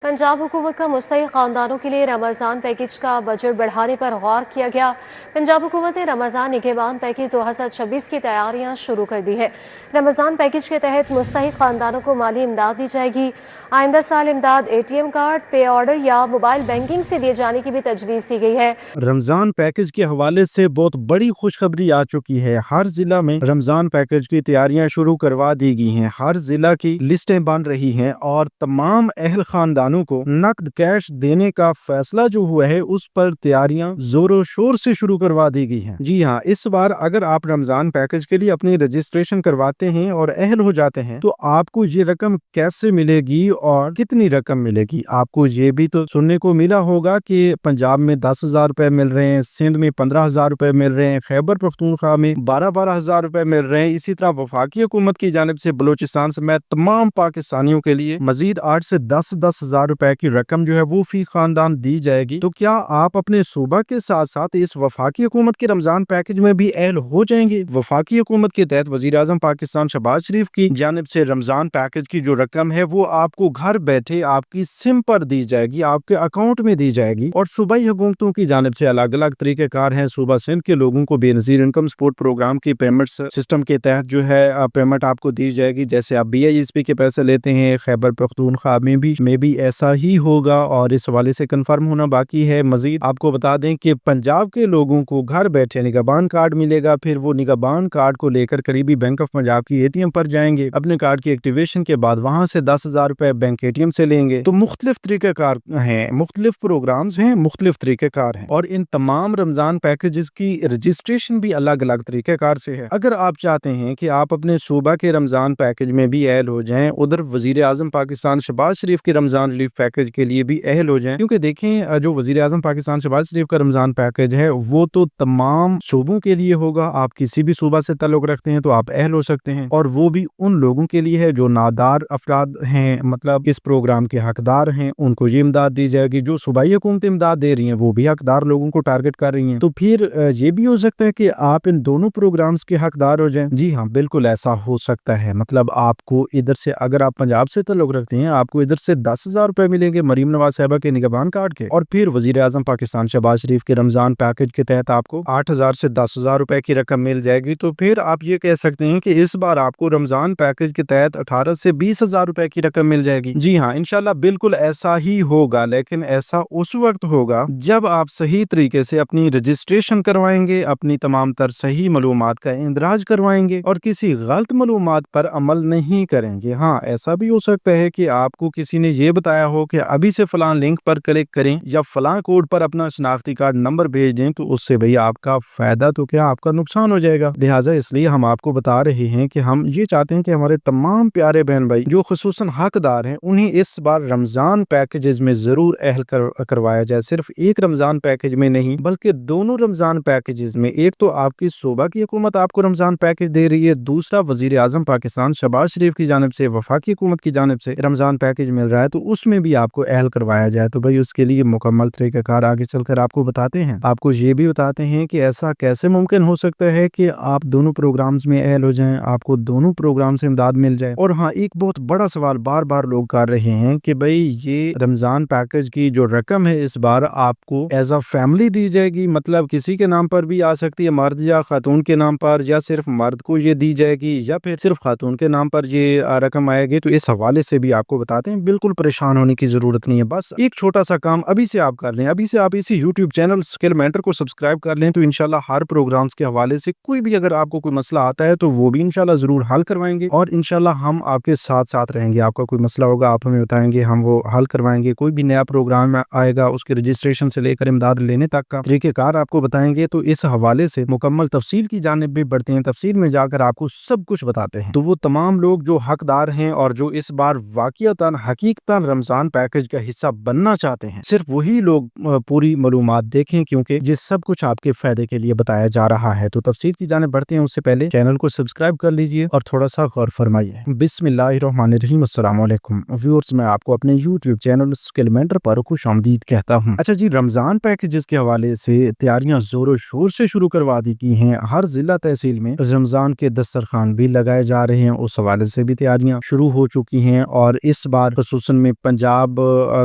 पंजाब हुकूमत का मुस्तहिक खानदानों के लिए रमज़ान पैकेज का बजट बढ़ाने पर गौर किया गया। पंजाब हुकूमत ने रमज़ान निगहबान पैकेज 2026 की तैयारियां शुरू कर दी है। रमज़ान पैकेज के तहत मुस्तहिक खानदानों को माली इमदाद दी जाएगी। आइंदा साल इमदाद ATM कार्ड, पे ऑर्डर या मोबाइल बैंकिंग से दिए जाने की भी तजवीज़ दी गई है। रमजान पैकेज के हवाले से बहुत बड़ी खुशखबरी आ चुकी है। हर जिला में रमजान पैकेज की तैयारियां शुरू करवा दी गई हैं। हर जिला की लिस्टें बन रही हैं और तमाम अहल खानदानों को नकद कैश देने का फैसला जो हुआ है उस पर तैयारियां जोरों शोर से शुरू करवा दी गई हैं। जी हाँ, इस बार अगर आप रमजान पैकेज के लिए अपनी रजिस्ट्रेशन करवाते हैं और अहल हो जाते हैं तो आपको ये रकम कैसे मिलेगी और कितनी रकम मिलेगी। आपको ये भी तो सुनने को मिला होगा कि पंजाब में 10,000 रुपए मिल रहे हैं, सिंध में 15,000 रुपए मिल रहे हैं, खैबर पख्तूनख्वा में 12-12 हजार रुपए मिल रहे हैं। इसी तरह वफाकी हुकूमत की जानिब से बलोचिस्तान समेत तमाम पाकिस्तानियों के लिए मजीद 8 से 10 हजार रुपए की रकम जो है वो फी खानदान दी जाएगी। तो क्या आप अपने सूबा के साथ साथ इस वफाकी हुकूमत के रमजान पैकेज में भी अहल हो जाएंगे? वफाकी हुकूमत के तहत वजीर आजम पाकिस्तान शहबाज शरीफ की जानिब से रमजान पैकेज की जो रकम है वो आपको घर बैठे आपकी सिम पर दी जाएगी, आपके अकाउंट में दी जाएगी। और सूबाई हुकूमतों की जानिब से अलग अलग तरीके कार हैं। सूबा सिंध के लोगों को बेनजीर इनकम सपोर्ट प्रोग्राम की पेमेंट सिस्टम के तहत जो है पेमेंट आपको दी जाएगी। जैसे आप BISP के पैसे लेते हैं, खैबर पख्तूनख्वा में भी ऐसा ही होगा और इस हवाले से कंफर्म होना बाकी है। मजीद आपको बता दें कि पंजाब के लोगों को घर बैठे निगहबान कार्ड मिलेगा। फिर वो निगहबान कार्ड को लेकर करीबी बैंक ऑफ पंजाब की ATM पर जाएंगे। अपने कार्ड की एक्टिवेशन के बाद वहां से 10,000 रुपए बैंक ATM से लेंगे। तो मुख्तलिफ तरीके कार हैं, मुख्तलिफ प्रोग्राम्स हैं, मुख्तलिफ तरीके कार हैं और इन तमाम रमजान पैकेजेस की रजिस्ट्रेशन भी अलग अलग तरीके कार से है। अगर आप चाहते हैं कि आप अपने सूबा के रमजान पैकेज में भी अहल हो जाएं, उधर वजीर आजम पाकिस्तान शहबाज शरीफ के रमजान रिलीफ पैकेज के लिए भी अहल हो जाएं, क्योंकि देखें जो वजीर आजम पाकिस्तान शहबाज शरीफ का रमजान पैकेज है वो तो तमाम सूबों के लिए होगा। आप किसी भी सूबा से ताल्लुक रखते हैं तो आप अहल हो सकते हैं और वो भी उन लोगों के लिए है जो नादार अफराद हैं, मतलब इस प्रोग्राम के हकदार हैं, उनको ये इमदाद दी जाएगी। जो सूबाई हुकूमत इमदाद दे रही हैं वो भी हकदार लोगों को टारगेट कर रही हैं। तो फिर ये भी हो सकता है कि आप इन दोनों प्रोग्राम्स के हकदार हो जाएं। जी हाँ, बिल्कुल ऐसा हो सकता है। मतलब आपको इधर से, अगर आप पंजाब से ताल्लुक रखते हैं, आपको इधर से 10,000 रुपए मिलेंगे मरीम नवाज साहिबा के निगहबान कार्ड के, और फिर वजीर आजम पाकिस्तान शहबाज शरीफ के रमजान पैकेज के तहत आपको 8,000 से 10,000 रुपए की रकम मिल जाएगी। तो फिर आप ये कह सकते हैं कि इस बार आपको रमजान पैकेज के तहत 18 से 20,000 रुपए की रकम मिल जाएगी। जी हाँ, इंशाल्लाह बिल्कुल ऐसा ही होगा, लेकिन ऐसा उस वक्त होगा जब आप सही तरीके से अपनी रजिस्ट्रेशन करवाएंगे, अपनी तमाम तर सही मालूमात का इंदराज करवाएंगे और किसी गलत मालूमात पर अमल नहीं करेंगे। हाँ, ऐसा भी हो सकता है कि आपको किसी ने ये बताया हो कि अभी से फलां लिंक पर क्लिक करें या फलां कोड पर अपना शनाख्ती कार्ड नंबर भेज दें, तो उससे भाई आपका फायदा तो क्या आपका नुकसान हो जाएगा। लिहाजा इसलिए हम आपको बता रहे हैं कि हम ये चाहते हैं कि हमारे तमाम प्यारे बहन भाई जो खुसूसन हकदार हैं उन्हें इस बार रमजान पैकेजेस में जरूर अहल करवाया जाए। सिर्फ एक रमजान पैकेज में नहीं बल्कि दोनों रमजान पैकेजेस में। एक तो आपकी सूबा की हुकूमत आपको रमजान पैकेज दे रही है, दूसरा वजीर आजम पाकिस्तान शहबाज शरीफ की जानिब से, वफाकी हुकूमत की जानिब से रमजान पैकेज मिल रहा है, तो उसमें भी आपको अहल करवाया जाए। तो भाई उसके लिए मुकम्मल तरीक़ाकार आगे चलकर आपको बताते हैं। आपको ये भी बताते हैं कि ऐसा कैसे मुमकिन हो सकता है कि आप दोनों प्रोग्राम्स में अहल हो जाएं, आपको दोनों प्रोग्राम से इमदाद मिल जाए। और हाँ, एक बहुत बड़ा सवाल बार बार लोग कर रहे हैं कि भाई ये रमजान पैकेज की जो रकम है इस बार आपको एज अ फैमिली दी जाएगी, मतलब किसी के नाम पर भी आ सकती है, मर्द या खातून के नाम पर, या सिर्फ मर्द को ये दी जाएगी या फिर सिर्फ खातून के नाम पर ये रकम आएगी। तो इस हवाले से भी आपको बताते हैं, बिल्कुल परेशान होने की जरूरत नहीं है। बस एक छोटा सा काम अभी से आप कर लें, अभी से आप इसी यूट्यूब चैनल स्किल मेंटर को सब्सक्राइब कर लें, तो इंशाल्लाह हर प्रोग्राम्स के हवाले से कोई भी अगर आपको कोई मसला आता है तो वो भी इंशाल्लाह जरूर हल करवाएंगे और इंशाल्लाह हम आपके साथ साथ रहेंगे। आपका कोई मसला होगा आप हमें बताएंगे, हम वो हल करवाएंगे। कोई भी नया प्रोग्राम आएगा उसके रजिस्ट्रेशन से लेकर इमदाद लेने तक का तरीकेकार आपको बताएंगे। तो इस हवाले से मुकम्मल तफसील की जानिब भी बढ़ते हैं, तफसील में जाकर आपको सब कुछ बताते हैं। तो वो तमाम लोग जो हकदार हैं और जो इस बार वाकईतन हकीकतन रमजान पैकेज का हिस्सा बनना चाहते हैं, सिर्फ वही लोग पूरी मालूमात देखें, क्योंकि ये सब कुछ आपके फायदे के लिए बताया जा रहा है। तो तफसील की जानिब बढ़ते हैं, उससे पहले चैनल को सब्सक्राइब कर लीजिए और थोड़ा सा गौर फरमाइए। बिस्मिल्लाहिर्रहमानिर्रहीम, अस्सलाम वालेकुम व्यूअर्स, मैं आपको अपने यूट्यूब चैनल स्किल मेंटर पर खुशामदीद कहता हूँ। अच्छा जी, रमजान पैकेजेस के हवाले से तैयारियां जोरों शोर से शुरू करवा दी गई हैं। हर जिला तहसील में रमजान के दस्तरखान भी लगाए जा रहे हैं, उस हवाले से भी तैयारियां शुरू हो चुकी हैं। और इस बार खुसूसन में पंजाब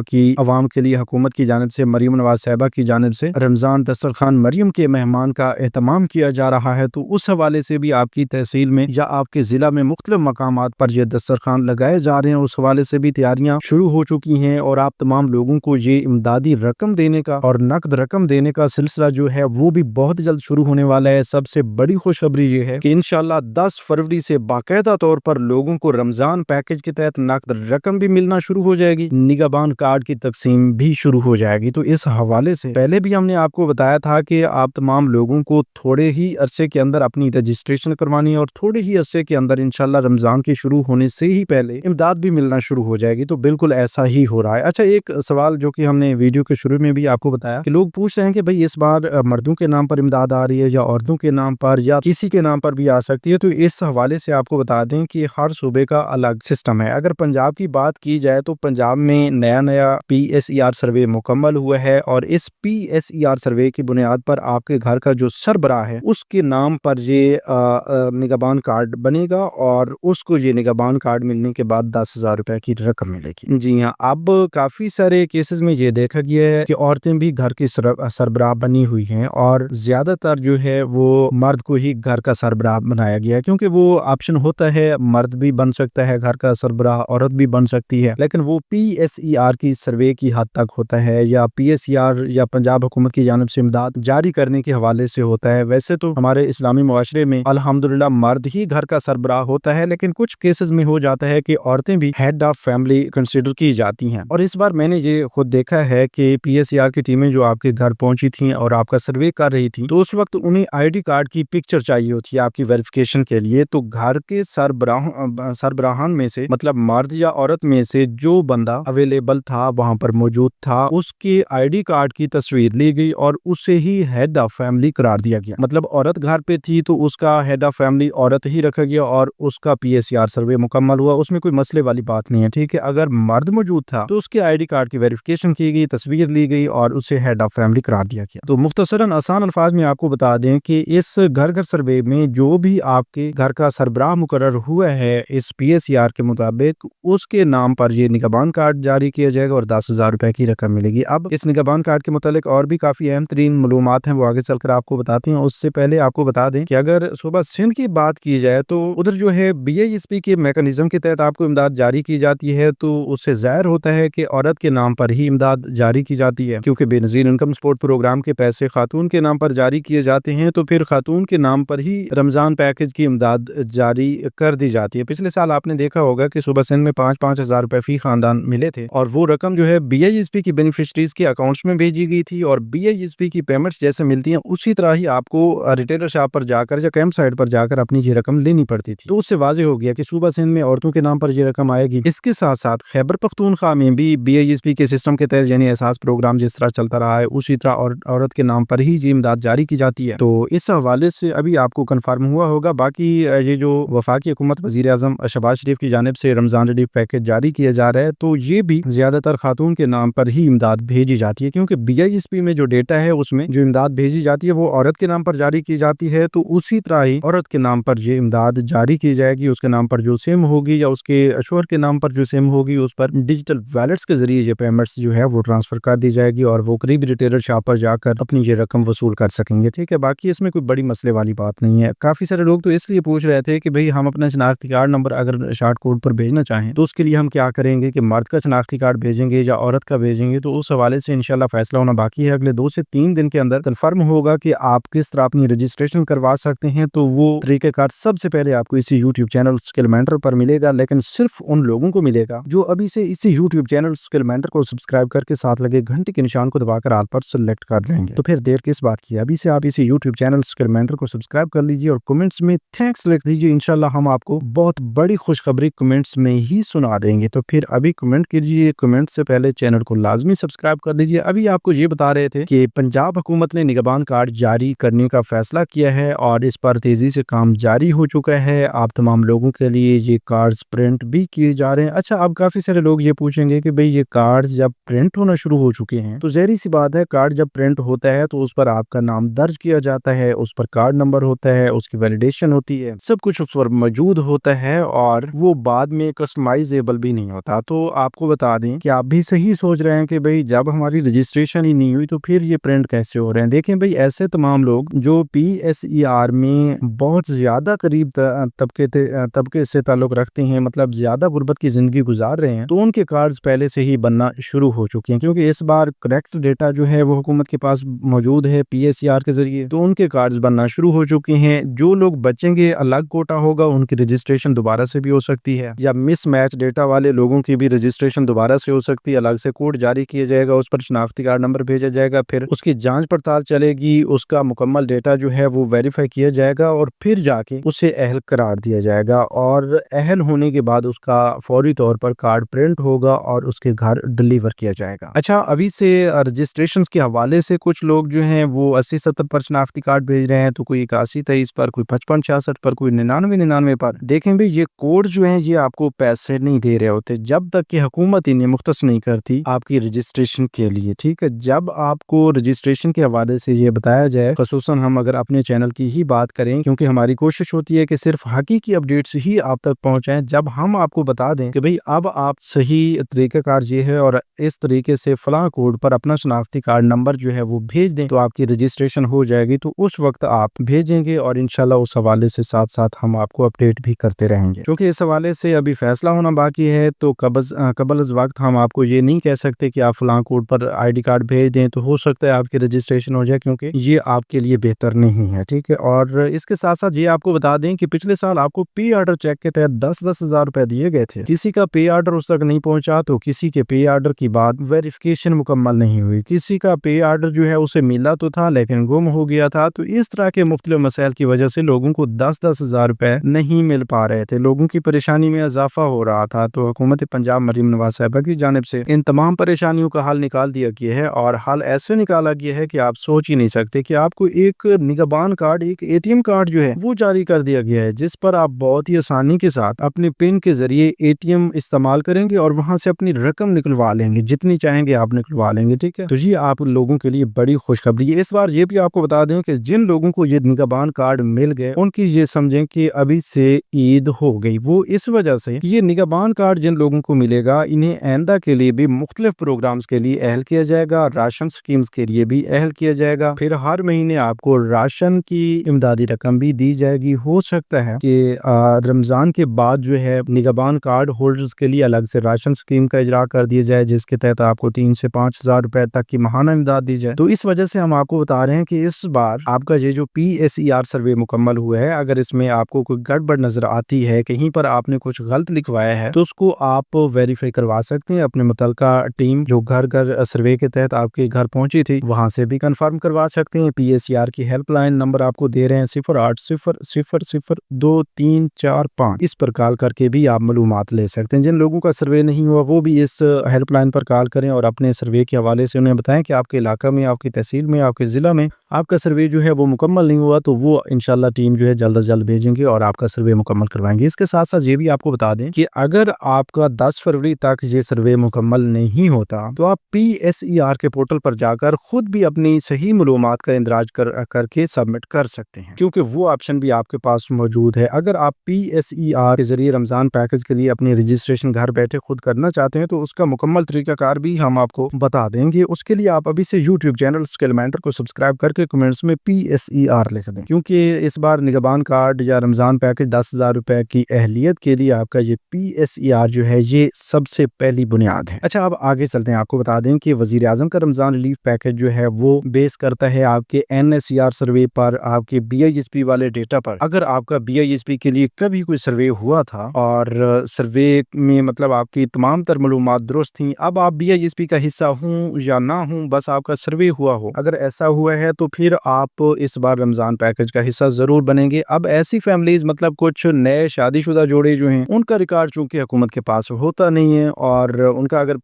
की आवाम के लिए हुकूमत की जानिब से मरीम नवाज साहिबा की जानिब से रमज़ान दस्तरखान मरियम के मेहमान का एहतमाम किया जा रहा है, तो उस हवाले से भी आपकी तहसील में या आपके ज़िला में मुख्तलिफ मकामात पर ये दस्तरखान लगाए जा रहे हैं। उस हवाले से भी तैयारियां शुरू हो चुकी हैं और आप तमाम लोगों को ये इमदादी रकम देने का और नकद रकम देने का सिलसिला जो है वो भी बहुत जल्द शुरू होने वाला है। सबसे बड़ी खुशखबरी ये है कि इंशाल्लाह 10 फरवरी से बाकायदा तौर पर लोगों को रमज़ान पैकेज के तहत नकद रकम भी मिलना शुरू हो जाएगी, निगहबान कार्ड की तकसीम भी शुरू हो जाएगी। तो इस हवाले से पहले भी हमने आपको बताया था कि आप तमाम लोगों को थोड़े ही अरसे के अंदर अपनी रजिस्ट्रेशन करवानी है और थोड़े ही अरसे के अंदर इंशाल्लाह रमज़ान के शुरू होने से ही पहले इमदाद भी मिलना शुरू हो जाएगी। तो बिल्कुल ऐसा ही हो रहा है। अच्छा, एक सवाल जो कि हमने वीडियो के शुरू में भी आपको बताया कि लोग पूछ रहे हैं कि भाई इस बार मर्दों के नाम पर इमदाद आ रही है या औरतों के नाम पर या किसी के नाम पर भी आ सकती है। तो इस हवाले से आपको बता दें कि हर सूबे का अलग सिस्टम है। अगर पंजाब की बात की जाए तो पंजाब में नया PSER सर्वे मुकम्मल हुआ है और इस PSER सर्वे की बुनियाद पर आपके घर का जो सरबराह है उसके नाम पर ये निगहबान कार्ड बनेगा और उसको ये निगहबान कार्ड मिलने के बाद 10,000 रुपए की रकम मिलेगी। जी हाँ, अब काफी सारे केसेस में ये देखा गया है कि औरतें भी घर की सरबराह बनी हुई हैं और ज्यादातर जो है वो मर्द को ही घर का सरबराह बनाया गया है, क्योंकि वो ऑप्शन होता है मर्द भी बन सकता है घर का सरबराह, औरत भी बन सकती है, लेकिन वो PSER की सर्वे की हद तक होता है या PSER या पंजाब हुकूमत की जानिब से इमदाद जारी करने के हवाले से होता है। वैसे तो हमारे इस्लामी मुआशरे में अल्हम्दुलिल्लाह मर्द ही घर का सरबराह होता है, लेकिन कुछ केसेस में हो जाता है कि औरतें भी हेड ऑफ फैमिली कंसीडर की जाती हैं। और इस बार मैंने ये खुद देखा है कि PSER की टीमें जो आपके घर पहुंची थी और आपका सर्वे कर रही थी, तो उस वक्त उन्हें ID कार्ड की पिक्चर चाहिए होती है आपकी वेरिफिकेशन के लिए। तो घर के सरबराहान में से, मतलब मर्द या औरत में से जो बंदा अवेलेबल था वहां पर मौजूद था, उसके ID कार्ड की तस्वीर ली गई और उसे ही हेड ऑफ फैमिली करार दिया गया। मतलब औरत घर पे थी तो उसका हेड ऑफ फैमिली औरत ही रखा गया और उसका PSER सर्वे मुकम्मल हुआ, उसमें कोई मसले वाली बात नहीं है। ठीक है, अगर मर्द मौजूद था तो उसके ID कार्ड की वेरिफिकेशन की गई, तस्वीर ली गई और उसे हेड ऑफ फैमिली करार दिया गया। तो मुख्तसरन आसान अल्फाज में आपको बता दें कि इस घर सर्वे में जो भी आपके घर का सरबराह मुकर्रर हुआ है इस PSER के मुताबिक, उसके नाम पर ये निगहबान कार्ड जारी किया जाएगा और 10,000 रुपए की रकम मिलेगी। अब इस निगहबान कार्ड के मुतालिक और भी काफी अहम तरीन मालूमात हैं, वो आगे चलकर आपको बताते हैं। उससे पहले आपको बता दें कि अगर सूबा सिंध की बात की जाए तो उधर जो है BISP के मैकेनिज्म के तहत आपको इमदाद जारी की जाती है, तो उससे जाहिर होता है कि औरत के नाम पर ही इमदाद जारी की जाती है, क्योंकि बेनजीर इनकम सपोर्ट प्रोग्राम के पैसे खातून के नाम पर जारी किए जाते हैं, तो फिर खातून के नाम पर ही रमजान पैकेज की इमदाद जारी कर दी जाती है। पिछले साल आपने देखा होगा कि सूबा सिंध में 5-5 हजार रुपए फी खानदान मिले थे और वो रकम जो है BISP की बेनिफिशरीज के अकाउंट्स में भेजी गई थी और BISP की पेमेंट्स जैसे मिलती हैं उसी तरह ही आपको रिटेलर शॉप पर जाकर या कैंप साइट पर जाकर अपनी ये रकम लेनी पड़ती थी। तो उससे वाज़ेह हो गया कि सूबा सिंध में औरतों के नाम पर ये रकम आएगी। इसके साथ साथ खैबर पख्तूनख्वा में भी BISP के सिस्टम के तहत यानी एहसास प्रोग्राम जिस तरह चलता रहा है उसी तरह औरत के नाम पर ही ये इमदाद जारी की जाती है। तो इस हवाले से अभी आपको कन्फर्म हुआ होगा। बाकी ये जो वफाकी हुकूमत वज़ीर आज़म शहबाज शरीफ की जानिब से रमजान रिलीफ पैकेज जारी किया जा रहा है, तो ये भी ज्यादातर खातून के नाम पर ही इमदाद भेजी जाती है, क्योंकि BISP में जो डेटा है उसमें जो इमदाद भेजी जाती है वो औरत के नाम पर जारी की जाती है। तो उसी तरह ही औरत के नाम पर ये इमदाद जारी की जाएगी, उसके नाम पर जो सिम होगी या उसके शोहर के नाम पर जो सिम होगी उस पर डिजिटल वैलेट्स के जरिए ये पेमेंट्स जो है वो ट्रांसफर कर दी जाएगी और वो करीब रिटेलर शॉप पर जाकर अपनी ये रकम वसूल कर सकेंगे। ठीक है, बाकी इसमें कोई बड़ी मसले वाली बात नहीं है। काफी सारे लोग तो इसलिए पूछ रहे थे कि भाई हम अपना शनाख्ती कार्ड नंबर अगर शॉर्ट कोड पर भेजना चाहें तो उसके लिए हम क्या करेंगे, कि मर्द का शनाख्ती कार्ड भेजेंगे या औरत का भेजेंगे। तो उस हवाले से इंशाल्लाह फैसला होना बाकी है। अगले 2 से 3 दिन के अंदर कंफर्म होगा कि आप किस तरह अपनी रजिस्ट्रेशन करवा सकते हैं। तो वो तरीक़ेकार सबसे पहले आपको इसी यूट्यूब चैनल स्किल मेंटर पर मिलेगा, लेकिन सिर्फ उन लोगों को मिलेगा जो अभी से इसी यूट्यूब चैनल स्किल मेंटर को सब्सक्राइब करके साथ लगे घंटे के निशान को दबाकर आल पर सेलेक्ट कर देंगे। तो फिर देर किस बात की, अभी से आप इसी यूट्यूब चैनल स्किल मेंटर को सब्सक्राइब कर लीजिए और कमेंट्स में थैंक्स लिख दीजिए। इंशाल्लाह हम आपको बहुत बड़ी खुशखबरी कमेंट्स में ही सुना देंगे। तो फिर अभी कमेंट कीजिए, कमेंट से पहले चैनल को लाजमी सब्सक्राइब कर लीजिए। अभी आपको ये बता रहे थे कि पंजाब हुकूमत ने निगहबान कार्ड जारी करने का फैसला किया है और इस पर तेजी से काम जारी हो चुका है। आप तमाम लोगों के लिए ये कार्ड्स प्रिंट भी किए जा रहे हैं। अच्छा, अब काफी सारे लोग ये पूछेंगे कि भाई ये कार्ड्स जब प्रिंट होना शुरू हो चुके हैं तो ज़ाहिर सी बात है कार्ड जब प्रिंट होता है तो उस पर आपका नाम दर्ज किया जाता है, उस पर कार्ड नंबर होता है, उसकी वैलिडेशन होती है, सब कुछ उस पर मौजूद होता है और वो बाद में कस्टमाइजेबल भी नहीं होता। तो آپ کو بتا دیں کہ آپ بھی صحیح سوچ رہے ہیں کہ بھئی جب ہماری رجسٹریشن ہی نہیں ہوئی تو پھر یہ پرنٹ کیسے ہو رہے ہیں. دیکھیں بھئی ایسے تمام لوگ جو PSER میں بہت زیادہ قریب طبقے سے تعلق رکھتے ہیں, مطلب زیادہ غربت کی زندگی گزار رہے ہیں, تو ان کے کارڈز پہلے سے ہی بننا شروع ہو چکے ہیں, کیونکہ اس بار کریکٹ ڈیٹا جو ہے وہ حکومت کے پاس موجود ہے PSER کے ذریعے, تو ان کے کارڈز بننا شروع ہو چکے ہیں. جو لوگ بچیں گے الگ کوٹا ہوگا, ان کی رجسٹریشن دوبارہ سے بھی ہو سکتی ہے, یا مس میچ ڈیٹا والے لوگوں کی بھی رجسٹریشن دوبارہ سے ہو سکتی ہے. الگ سے کوڈ جاری کیا جائے گا, اس پر شناختی کارڈ نمبر بھیجا جائے گا, پھر اس کی جانچ پڑتال چلے گی, اس کا مکمل ڈیٹا جو ہے وہ ویریفائی کیا جائے گا, اور پھر جا کے اسے اہل قرار دیا جائے گا, اور اہل ہونے کے بعد اس کا فوری طور پر کارڈ پرنٹ ہوگا اور اس کے گھر ڈلیور کیا جائے گا. اچھا, ابھی سے رجسٹریشنز کے حوالے سے کچھ لوگ جو ہیں وہ 80-70 پر شناختی کارڈ بھیج رہے ہیں, تو کوئی 81-23 پر, کوئی 55-66 پر, کوئی 99-99 پر. دیکھیں بھی یہ کوڈ جو ہیں یہ آپ کو پیسے نہیں دے رہے ہوتے جب تک کہ حکومت انہیں مختص نہیں کرتی آپ کی رجسٹریشن کے لیے. ٹھیک ہے, جب آپ کو رجسٹریشن کے حوالے سے یہ بتایا جائے, خصوصاً ہم اگر اپنے چینل کی ہی بات کریں, کیونکہ ہماری کوشش ہوتی ہے کہ صرف حقیقی اپڈیٹس ہی آپ تک پہنچائیں, جب ہم آپ کو بتا دیں کہ بھئی اب آپ صحیح طریقہ کار یہ ہے اور اس طریقے سے فلاں کوڈ پر اپنا شناختی کارڈ نمبر جو ہے وہ بھیج دیں تو آپ کی رجسٹریشن ہو جائے گی, تو اس وقت آپ بھیجیں گے, اور انشاءاللہ اس حوالے سے ساتھ ساتھ ہم آپ کو اپڈیٹ بھی کرتے رہیں گے. کیونکہ اس حوالے سے ابھی فیصلہ ہونا باقی ہے, تو قبل از وقت ہم آپ کو یہ نہیں کہہ سکتے کہ آپ فلاں کوڈ پر ID کارڈ بھیج دیں تو ہو سکتا ہے آپ کی رجسٹریشن ہو جائے, کیونکہ یہ آپ کے لیے بہتر نہیں ہے. ٹھیک ہے, اور اس کے ساتھ ساتھ یہ آپ کو بتا دیں کہ پچھلے سال آپ کو پے آرڈر چیک کے تحت 10-10 ہزار روپے دیے گئے تھے. کسی کا پے آرڈر اس تک نہیں پہنچا تو کسی کے پے آرڈر کی بعد ویریفیکیشن مکمل نہیں ہوئی, کسی کا پے آرڈر جو ہے اسے ملا تو تھا لیکن گم ہو گیا تھا. تو اس طرح کے مختلف مسائل کی وجہ سے لوگوں کو 10-10 ہزار روپے نہیں مل پا رہے تھے, لوگوں کی پریشانی میں اضافہ ہو رہا تھا. تو حکومت پنجاب مریم نواز صاحبہ کی جانب سے ان تمام پریشانیوں کا حل نکال دیا گیا ہے, اور حل ایسے نکالا گیا ہے کہ آپ سوچ ہی نہیں سکتے کہ آپ کو ایک نگہبان کارڈ, ایک ATM کارڈ جو ہے وہ جاری کر دیا گیا ہے, جس پر آپ بہت ہی آسانی کے ساتھ اپنے پن کے ذریعے ATM استعمال کریں گے اور وہاں سے اپنی رقم نکلوا لیں گے, جتنی چاہیں گے آپ نکلوا لیں گے. ٹھیک ہے, تو یہ آپ لوگوں کے لیے بڑی خوشخبری ہے. اس بار یہ بھی آپ کو بتا دیں کہ جن لوگوں کو یہ نگہبان کارڈ مل گئے ان کی یہ سمجھیں کہ ابھی سے عید ہو گئی, وہ اس وجہ سے یہ نگہبان کارڈ جن لوگوں کو ملے گا انہیں آئندہ کے لیے بھی مختلف پروگرامز کے لیے اہل کیا جائے گا, راشن سکیمز کے لیے بھی اہل کیا جائے گا, پھر ہر مہینے آپ کو راشن کی امدادی رقم بھی دی جائے گی. ہو سکتا ہے کہ رمضان کے بعد جو ہے نگہبان کارڈ ہولڈرز کے لیے الگ سے راشن سکیم کا اجرا کر دیا جائے, جس کے تحت آپ کو 3 سے 5 ہزار روپے تک کی ماہانہ امداد دی جائے. تو اس وجہ سے ہم آپ کو بتا رہے ہیں کہ اس بار آپ کا یہ جو PSER سروے مکمل ہوا ہے, اگر اس میں آپ کو کوئی گڑبڑ نظر آتی ہے, کہیں پر آپ نے کچھ غلط لکھوایا ہے, تو اس کو آپ ویریفائی کروا سکتے ہیں. اپنے متعلقہ ٹیم جو گھر گھر سروے کے تحت آپ کے گھر پہنچی تھی وہاں سے بھی کنفرم کروا سکتے ہیں. PSER کی ہیلپ لائن نمبر آپ کو دے رہے ہیں 0800002345, اس پر کال کر کے بھی آپ معلومات لے سکتے ہیں. جن لوگوں کا سروے نہیں ہوا وہ بھی اس ہیلپ لائن پر کال کریں اور اپنے سروے کے حوالے سے انہیں بتائیں کہ آپ کے علاقہ میں, آپ کی تحصیل میں, آپ کے ضلع میں آپ کا سروے جو ہے وہ مکمل نہیں ہوا, تو وہ انشاءاللہ ٹیم جو ہے جلد از جلد بھیجیں گے اور آپ کا سروے مکمل کروائیں گے. اس کے ساتھ ساتھ یہ بھی آپ کو بتا دیں کہ اگر آپ کا 10 فروری تک یہ سروے مکمل نہیں ہوتا تو آپ PSER کے پورٹل پر جا کر خود بھی اپنی صحیح معلومات کا اندراج کر کے سبمٹ کر سکتے ہیں, کیونکہ وہ آپشن بھی آپ کے پاس موجود ہے. اگر آپ PSER کے ذریعے رمضان پیکج کے لیے اپنی رجسٹریشن گھر بیٹھے خود کرنا چاہتے ہیں تو اس کا مکمل طریقہ کار بھی ہم آپ کو بتا دیں گے. اس کے لیے آپ ابھی سے YouTube چینل سکلمینٹر کو سبسکرائب کر کے کمنٹس میں PSER لکھ دیں, کیونکہ اس بار نگہبان کارڈ یا رمضان پیکج 10,000 روپے کی اہلیت کے لیے آپ کا یہ PSER جو ہے یہ سب سے پہلی بنیاد ہے. اچھا, اب آگے چلتے ہیں. آپ کو بتا دیں کہ وزیر اعظم کا رمضان ریلیف پیکج جو ہے وہ بیس کرتا ہے آپ کے NSER سروے پر, آپ کے BISP والے ڈیٹا پر. اگر آپ کا BISP کے لیے کبھی کوئی سروے ہوا تھا اور سروے میں مطلب آپ کی تمام تر معلومات درست تھیں, اب آپ BISP کا حصہ ہوں یا نہ ہوں, بس آپ کا سروے ہوا ہو, اگر ایسا ہوا ہے تو پھر آپ اس بار رمضان پیکج کا حصہ ضرور بنیں گے. اب ایسی فیملیز مطلب کچھ نئے شادی شدہ جوڑے جو ہیں ان کا ریکارڈ چونکہ حکومت کے پاس ہوتا نہیں ہے, اور ان کا اگر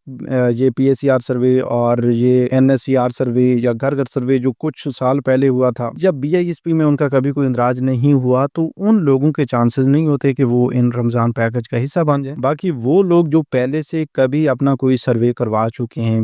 یہ PSER سروے اور یہ NSER سروے یا گھر گھر سروے جو کچھ سال پہلے ہوا تھا, جب BISP میں ان کا کبھی کوئی اندراج نہیں ہوا, تو ان لوگوں کے چانسز نہیں ہوتے کہ وہ ان رمضان پیکج کا حصہ بن جائیں. باقی وہ لوگ جو پہلے سے کبھی اپنا کوئی سروے کروا چکے ہیں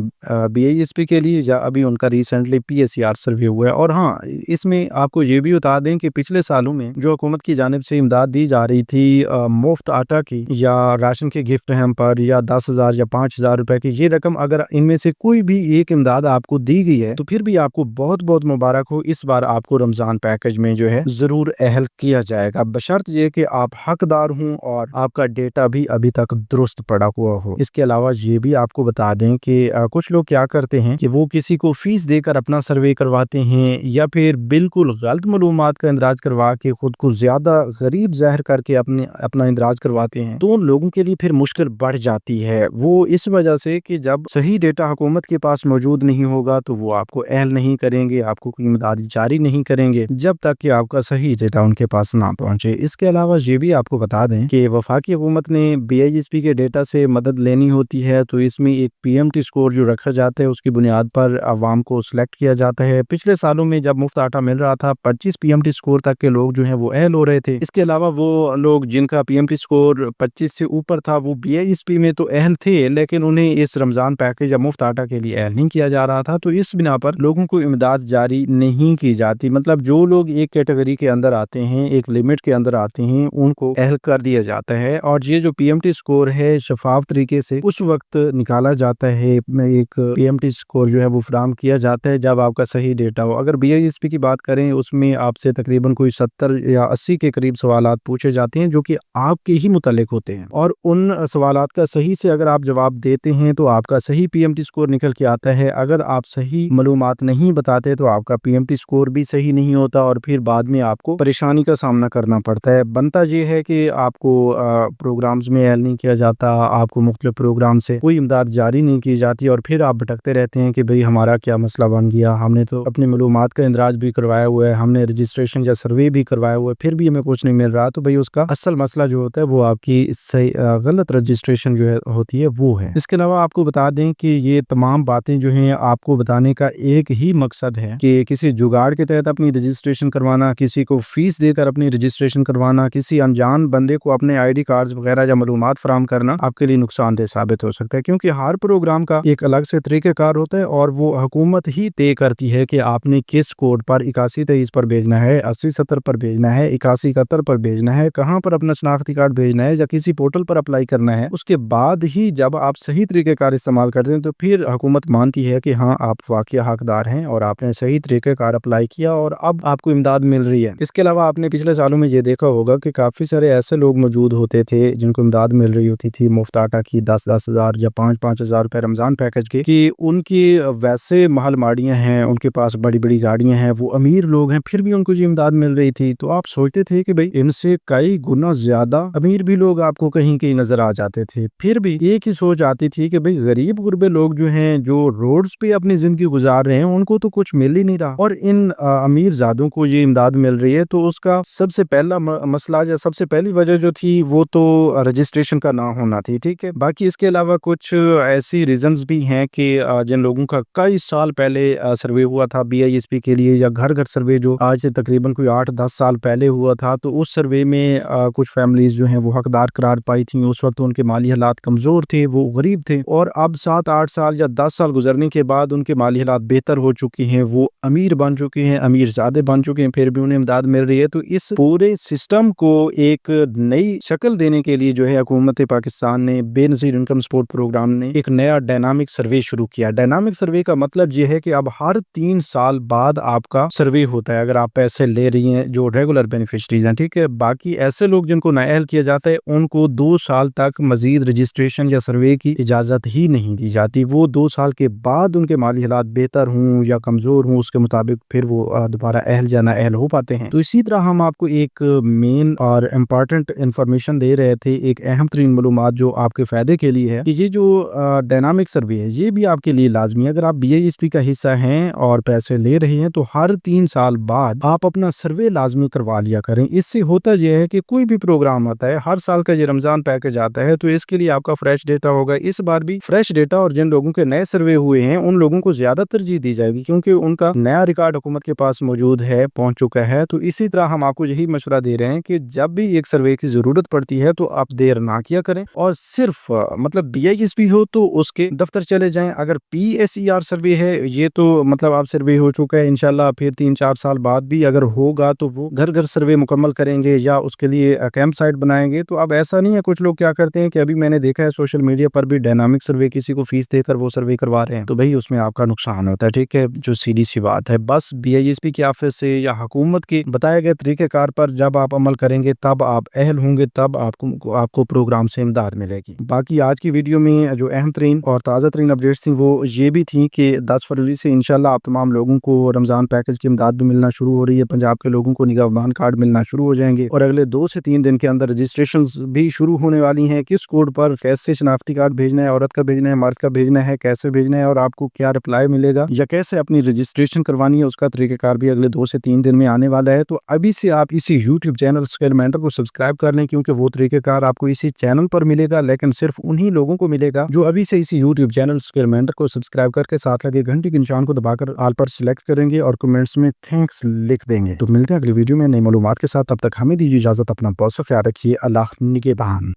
BISP کے لیے, یا ابھی ان کا ریسنٹلی PSER سروے ہوا ہے. اور ہاں, اس میں آپ کو یہ بھی بتا دیں کہ پچھلے سالوں میں جو حکومت کی جانب سے امداد دی جا رہی تھی مفت آٹا کی یا راشن کے گفٹ ہیمپر $5,000 या 10,000 या 5,000 रुपए की ये रकम अगर इनमें से कोई भी एक इमदाद आपको दी गई है तो फिर भी आपको बहुत बहुत मुबारक हो। इस बार आपको रमजान पैकेज में जो है जरूर अहल किया जाएगा, बशर्त ये कि आप हकदार हों और आपका डेटा भी अभी तक दुरुस्त पड़ा हुआ हो। इसके अलावा ये भी आपको बता दें कि कुछ लोग क्या करते हैं कि वो किसी को फीस देकर अपना सर्वे करवाते हैं या फिर बिल्कुल गलत मालूमात का इंदराज करवा के खुद को ज्यादा गरीब ज़ाहिर करके अपना इंदराज करवाते हैं, तो उन लोगों के लिए फिर मुश्किल बढ़ जाती है। वो इस वजह से कि जब सही डेटा हुकूमत के पास मौजूद नहीं होगा तो वो आपको अहल नहीं करेंगे, आपको कोई इमदाद जारी नहीं करेंगे जब तक कि आपका सही डेटा उनके पास ना पहुंचे। इसके अलावा ये भी आपको बता दें कि वफाकी हुकूमत ने BISP के डेटा से मदद लेनी होती है तो इसमें एक PMT स्कोर जो रखा जाता है उसकी बुनियाद पर अवाम को सिलेक्ट किया जाता है। पिछले सालों में जब मुफ्त आटा मिल रहा था 25 PMT स्कोर तक के लोग जो हैं वो अहल हो रहे थे। इसके अलावा वो लोग जिनका PMT स्कोर 25 से ऊपर था वो BISP में तो अहल थे, लेकिन उन्हें इस रमजान पैकेज या मुफ्त आटा के लिए अहल नहीं किया जा रहा था। तो इस बिना पर लोगों को इमदाद जारी नहीं की जाती। मतलब जो लोग एक कैटेगरी के अंदर आते हैं, एक लिमिट के अंदर आते हैं, उनको अहल कर दिया जाता है। और ये जो PMT स्कोर है शफाफ तरीके से उस वक्त निकाला जाता है, एक PMT स्कोर जो है वो फराहम किया जाता है जब आपका सही डेटा हो। अगर BISP की बात करें उसमें आपसे तकरीबन कोई 70 या 80 के करीब सवालात पूछे जाते हैं जो कि आपके ही मुतालिक होते हैं, और उन सवालात का सही से अगर आप जवाब देते हैं तो आपका सही PMT स्कोर निकल के आता है। अगर आप सही मालूमात नहीं बताते तो आपका PMT स्कोर भी सही नहीं होता और फिर बाद में आपको परेशानी का सामना करना पड़ता है। बनता ये है कि आपको प्रोग्राम्स में अहल नहीं किया जाता, आपको मुख्तलिफ प्रोग्राम से कोई इमदाद जारी नहीं की जाती और फिर आप भटकते रहते हैं कि भाई हमारा क्या मसला बन गया, हमने तो अपनी मालूमात का इंदराज भी करवाया हुआ है, हमने रजिस्ट्रेशन या सर्वे भी करवाया हुआ है, फिर भी हमें कुछ नहीं मिल रहा। तो भाई उसका असल मसला जो होता है वो आपकी सही गलत रजिस्ट्रेशन जो है होती है वो है। इसके अलावा आपको बता दें कि ये तमाम बातें जो हैं आपको बताने का एक ही मकसद है कि किसी जुगाड़ के तहत अपनी रजिस्ट्रेशन करवाना, किसी को फीस देकर अपनी रजिस्ट्रेशन करवाना, किसी अनजान बंदे को अपने ID कार्ड्स वगैरह या मालूमात फराहम करना आपके लिए नुकसानदेह साबित हो सकता है, क्योंकि हर प्रोग्राम का एक अलग से तरीक़ेकार होता है और वो हुकूमत ही तय करती है कि आपने किस कोड पर 8123 पर भेजना है, 8070 पर भेजना है, 8171 पर भेजना है, कहाँ पर अपना शनाख्ती कार्ड भेजना है या किसी पोर्टल पर अप्लाई करना है। उसके बाद ही जब आप सही तरीक़ेकार इस्तेमाल करते हैं तो फिर हुकूमत मानती है कि हाँ आप वाकई हकदार हैं और आपने सही तरीक़ेकार अप्लाई किया और अब आपको इमदाद मिल रही है। इसके अलावा आपने पिछले सालों में ये देखा होगा कि काफ़ी सारे ऐसे लोग मौजूद होते थे जिनको इमदाद मिल रही होती थी मुफ्त आटा की 10-10 हज़ार या 5-5 हज़ार रुपए रमज़ान पैकेज की, कि उनकी वैसे महल माड़ियाँ हैं, उनके पास बड़ी बड़ी गाड़ियाँ हैं, वो अमीर लोग हैं, फिर भी उनको जो इमदाद मिल रही थी। तो आप सोचते थे कि भाई इनसे कई गुना ज्यादा अमीर भी लोग आपको कहीं कहीं नजर आ जाते थे। फिर भी एक ही सोच आती थी कि भाई गरीब गुरबे लोग जो हैं, जो रोड्स पे अपनी जिंदगी गुजार रहे हैं, उनको तो कुछ मिल ही नहीं रहा और इन अमीर जादों को ये इमदाद मिल रही है। तो उसका सबसे पहला मसला या सबसे पहली वजह जो थी वो तो रजिस्ट्रेशन का ना होना थी। ठीक है, बाकी इसके अलावा कुछ ऐसी रीजंस भी हैं कि जिन लोगों का कई साल पहले सर्वे हुआ था BISP के लिए, या घर घर सर्वे जो आज से तकरीबन कोई 8-10 साल पहले हुआ था, तो उस सर्वे में कुछ फैमिलीज जो हैं वो हकदार करार पाई थी। उस वक्त उनके माली हालात कमजोर थे, वो गरीब थे, और अब 7-8 साल या 10 साल गुजरने के बाद उनके माली हालात बेहतर हो चुके हैं, वो अमीर बन चुके हैं, अमीर ज़्यादा बन चुके हैं, फिर भी उन्हें इमदाद मिल रही है। तो इस पूरे सिस्टम को एक नई शक्ल देने के लिए जो है हुकूमत पाकिस्तान ने बेनज़ीर इनकम सपोर्ट प्रोग्राम ने एक नया डायनामिक सर्वे शुरू किया। डायनामिक सर्वे का मतलब ये है कि अब हर 3 साल बाद आपका सर्वे होता है अगर आप पैसे ले रही हैं जो रेगुलर बेनिफिशरीज हैं। ठीक है, बाकी ऐसे लोग जिनको नाअहल किया जाता है उनको 2 साल तक मजीद रजिस्ट्रेशन या सर्वे की इजाजत ही नहीं दी जाती। वो 2 साल के बाद उनके माली हालात बेहतर हों या कमजोर हों, उसके मुताबिक फिर वो दोबारा अहल या नाअहल हो पाते हैं। तो इसी तरह हम आपको एक मेन और इम्पॉर्टेंट इंफॉर्मेशन दे रहे थे, एक अहम तरीन मालूमात जो आपके फायदे के लिए है, कि ये जो डायनामिक सर्वे है ये भी आपके लिए लाजमी है। अगर आप BISP का हिस्सा हैं और पैसे ले रहे हैं तो हर 3 साल बाद आप अपना सर्वे लाजमी करवा लिया करें। इससे होता यह है कि कोई भी प्रोग्राम आता है, हर साल का ये रमजान पैकेज आता है, तो इसके लिए आपका फ्रेश डेटा होगा। इस बार भी फ्रेश डेटा, और जिन लोगों के नए सर्वे हुए हैं उन लोगों को ज्यादा तरजीह दी जाएगी क्योंकि उनका नया रिकॉर्ड हुकूमत के पास मौजूद है, पहुंच चुका है। तो इसी तरह हम आपको यही मशवरा दे रहे हैं कि जब भी एक सर्वे की जरूरत पड़ती है तो आप देर ना किया करें और सिर्फ मतलब BISP हो तो उसके दफ्तर चले जाएं। अगर PSER सर्वे है ये तो मतलब आप सर्वे हो चुका है, इंशाल्लाह फिर 3-4 साल बाद भी अगर होगा तो वो घर घर सर्वे मुकम्मल करेंगे या उसके लिए कैंप साइट बनाएंगे। तो अब ऐसा नहीं है, कुछ लोग क्या करते हैं कि अभी میں نے دیکھا ہے سوشل میڈیا پر بھی ڈائنامک سروے کسی کو فیس دے کر وہ سروے کروا رہے ہیں، تو بھائی اس میں آپ کا نقصان ہوتا ہے، ٹھیک ہے، جو سیدھی سی بات ہے۔ بس BISP کی آفس سے یا حکومت کی بتائے گئے طریقہ کار پر جب آپ عمل کریں گے تب آپ اہل ہوں گے، تب آپ کو پروگرام سے امداد ملے گی۔ باقی آج کی ویڈیو میں جو اہم ترین اور تازہ ترین اپڈیٹس تھیں وہ یہ بھی تھیں کہ 10 فروری سے انشاءاللہ آپ تمام لوگوں کو رمضان پیکج کی امداد بھی ملنا شروع ہو رہی ہے۔ پنجاب کے لوگوں کو نگہبان کارڈ ملنا شروع ہو جائیں گے اور اگلے 2 سے 3 دن کے اندر رجسٹریشنز بھی شروع ہونے والی ہیں۔ کس کوڈ پر کیسے شناختی کارڈ بھیجنا ہے، عورت کا بھیجنا ہے، مرد کا بھیجنا ہے، کیسے بھیجنا ہے اور آپ کو کیا رپلائی ملے گا یا کیسے اپنی رجسٹریشن کروانی ہے، اس کا طریقہ کار بھی اگلے 2 سے 3 دن میں آنے والا ہے۔ تو ابھی سے آپ اسی یوٹیوب چینل اسکیل مینٹر کو سبسکرائب کر لیں، کیونکہ وہ طریقہ کار آپ کو اسی چینل پر ملے گا، لیکن صرف انہی لوگوں کو ملے گا جو ابھی سے اسی یوٹیوب چینل اسکیل مینٹر کو سبسکرائب کر کے ساتھ لگے گھنٹی کے نشان کو دبا کر آل پر سلیکٹ کریں گے اور کمنٹس میں تھینکس لکھ دیں گے۔ تو ملتے ہیں اگلی ویڈیو میں نئی معلومات کے ساتھ، تب تک ہمیں دیجیے اجازت، اپنا بہت سا خیال رکھیے، اللہ نگہبان۔